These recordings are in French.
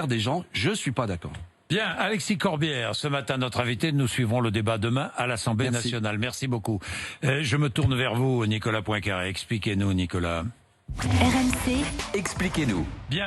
salaire des gens. Je suis pas d'accord. Bien, Alexis Corbière, ce matin notre invité, nous suivrons le débat demain à l'Assemblée nationale. Merci beaucoup. Je me tourne vers vous, Nicolas Poincaré. Expliquez-nous, Nicolas. RMC, expliquez-nous. Bien,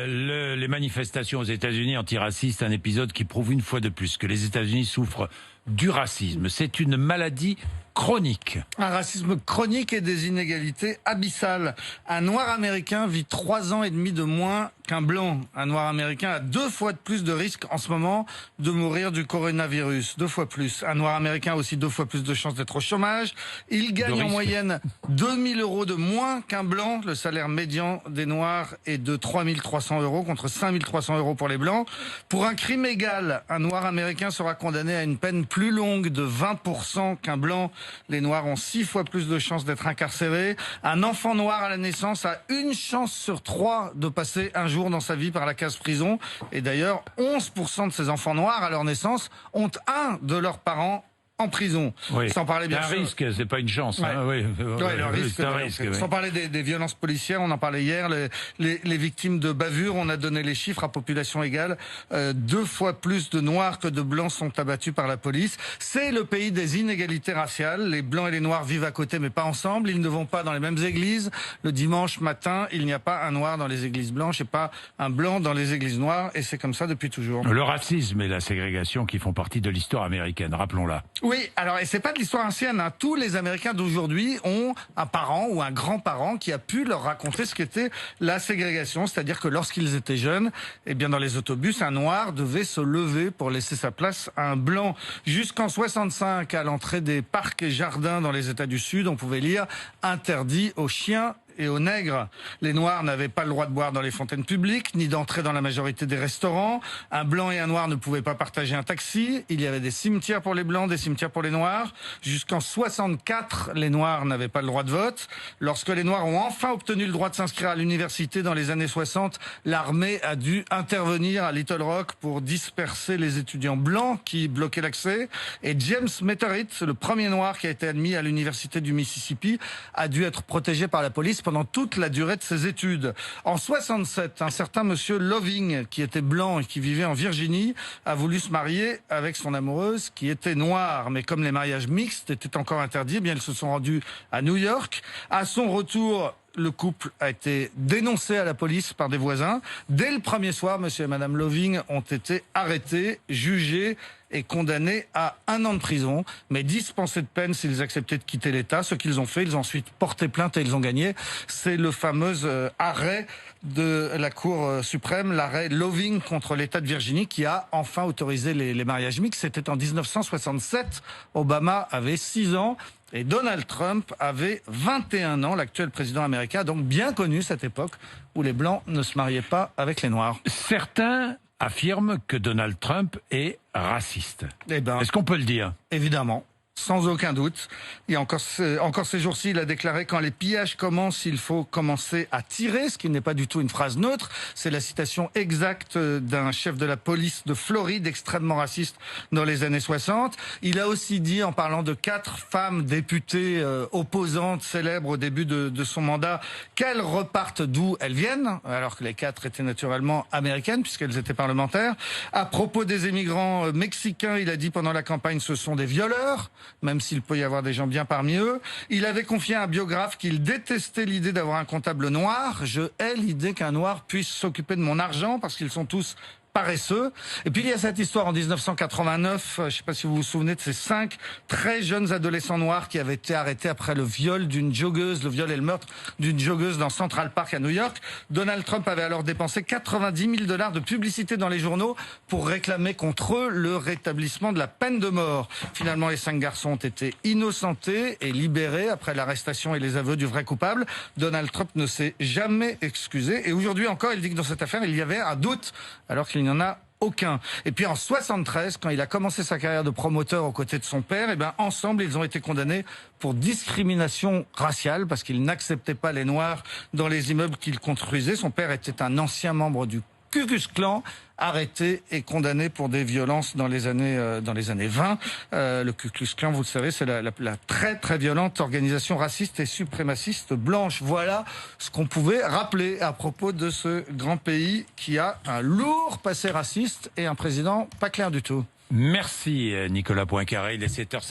les manifestations aux États-Unis antiracistes, un épisode qui prouve une fois de plus que les États-Unis souffrent du racisme. C'est une maladie chronique. Un racisme chronique et des inégalités abyssales. Un noir américain vit 3 ans et demi de moins qu'un blanc. Un noir américain a 2 fois de plus de risques en ce moment de mourir du coronavirus. 2 fois plus. Un noir américain a aussi 2 fois plus de chances d'être au chômage. Il gagne en moyenne 2000 € de moins qu'un blanc. Le salaire médian des noirs est de 3300 € contre 5300 € pour les blancs. Pour un crime égal, un noir américain sera condamné à une peine plus longue de 20% qu'un blanc. Les noirs ont 6 fois plus de chances d'être incarcérés. Un enfant noir à la naissance a 1 chance sur 3 de passer un jour dans sa vie par la case prison. Et d'ailleurs, 11% de ces enfants noirs à leur naissance ont un de leurs parents en prison. Oui. Sans parler bien sûr. C'est un risque, c'est pas une chance. Ouais. Hein, oui. Ouais, le risque, c'est un risque. Oui. Sans parler des violences policières, on en parlait hier, les victimes de bavures, on a donné les chiffres à population égale. 2 fois plus de noirs que de blancs sont abattus par la police. C'est le pays des inégalités raciales. Les blancs et les noirs vivent à côté mais pas ensemble. Ils ne vont pas dans les mêmes églises. Le dimanche matin, il n'y a pas un noir dans les églises blanches et pas un blanc dans les églises noires. Et c'est comme ça depuis toujours. Le racisme et la ségrégation qui font partie de l'histoire américaine, rappelons-la. Oui, alors et c'est pas de l'histoire ancienne. Hein. Tous les Américains d'aujourd'hui ont un parent ou un grand-parent qui a pu leur raconter ce qu'était la ségrégation, c'est-à-dire que lorsqu'ils étaient jeunes, eh bien dans les autobus, un noir devait se lever pour laisser sa place à un blanc. Jusqu'en 65, à l'entrée des parcs et jardins dans les États du Sud, on pouvait lire interdit aux chiens et aux nègres. Les noirs n'avaient pas le droit de boire dans les fontaines publiques, ni d'entrer dans la majorité des restaurants. Un blanc et un noir ne pouvaient pas partager un taxi. Il y avait des cimetières pour les blancs, des cimetières pour les noirs. Jusqu'en 64, les noirs n'avaient pas le droit de vote. Lorsque les noirs ont enfin obtenu le droit de s'inscrire à l'université dans les années 60, l'armée a dû intervenir à Little Rock pour disperser les étudiants blancs qui bloquaient l'accès. Et James Meterit, le premier noir qui a été admis à l'université du Mississippi, a dû être protégé par la police pendant toute la durée de ses études. En 67, un certain monsieur Loving, qui était blanc et qui vivait en Virginie, a voulu se marier avec son amoureuse qui était noire. Mais comme les mariages mixtes étaient encore interdits, eh bien ils se sont rendus à New York. À son retour, le couple a été dénoncé à la police par des voisins. Dès le premier soir, monsieur et madame Loving ont été arrêtés, jugés et condamnés à 1 an de prison, mais dispensés de peine s'ils acceptaient de quitter l'État. Ce qu'ils ont fait, ils ont ensuite porté plainte et ils ont gagné. C'est le fameux arrêt de la Cour suprême, l'arrêt Loving contre l'État de Virginie, qui a enfin autorisé les mariages mixtes. C'était en 1967. Obama avait 6 ans. Et Donald Trump avait 21 ans, l'actuel président américain, donc bien connu cette époque où les Blancs ne se mariaient pas avec les Noirs. Certains affirment que Donald Trump est raciste. Eh ben, est-ce qu'on peut le dire? Évidemment. Sans aucun doute. Et encore ces jours-ci, il a déclaré: quand les pillages commencent, il faut commencer à tirer, ce qui n'est pas du tout une phrase neutre. C'est la citation exacte d'un chef de la police de Floride, extrêmement raciste dans les années 60. Il a aussi dit, en parlant de 4 femmes députées opposantes célèbres au début de son mandat, qu'elles repartent d'où elles viennent, alors que les 4 étaient naturellement américaines, puisqu'elles étaient parlementaires. À propos des émigrants mexicains, il a dit pendant la campagne: ce sont des violeurs, même s'il peut y avoir des gens bien parmi eux. Il avait confié à un biographe qu'il détestait l'idée d'avoir un comptable noir. Je hais l'idée qu'un noir puisse s'occuper de mon argent parce qu'ils sont tous paresseux. Et puis il y a cette histoire en 1989, je ne sais pas si vous vous souvenez de ces 5 très jeunes adolescents noirs qui avaient été arrêtés après le viol d'une joggeuse, le viol et le meurtre d'une joggeuse dans Central Park à New York. Donald Trump avait alors dépensé 90 000 $ de publicité dans les journaux pour réclamer contre eux le rétablissement de la peine de mort. Finalement, les 5 garçons ont été innocentés et libérés après l'arrestation et les aveux du vrai coupable. Donald Trump ne s'est jamais excusé et aujourd'hui encore, il dit que dans cette affaire, il y avait un doute alors qu'il n'y en a aucun. Et puis en 73, quand il a commencé sa carrière de promoteur aux côtés de son père, ensemble, ils ont été condamnés pour discrimination raciale parce qu'ils n'acceptaient pas les Noirs dans les immeubles qu'ils construisaient. Son père était un ancien membre du Ku Klux Klan, arrêté et condamné pour des violences dans les années 20. Le Ku Klux Klan, vous le savez, c'est la très très violente organisation raciste et suprémaciste blanche. Voilà ce qu'on pouvait rappeler à propos de ce grand pays qui a un lourd passé raciste et un président pas clair du tout. Merci Nicolas Poincaré, il est 7h.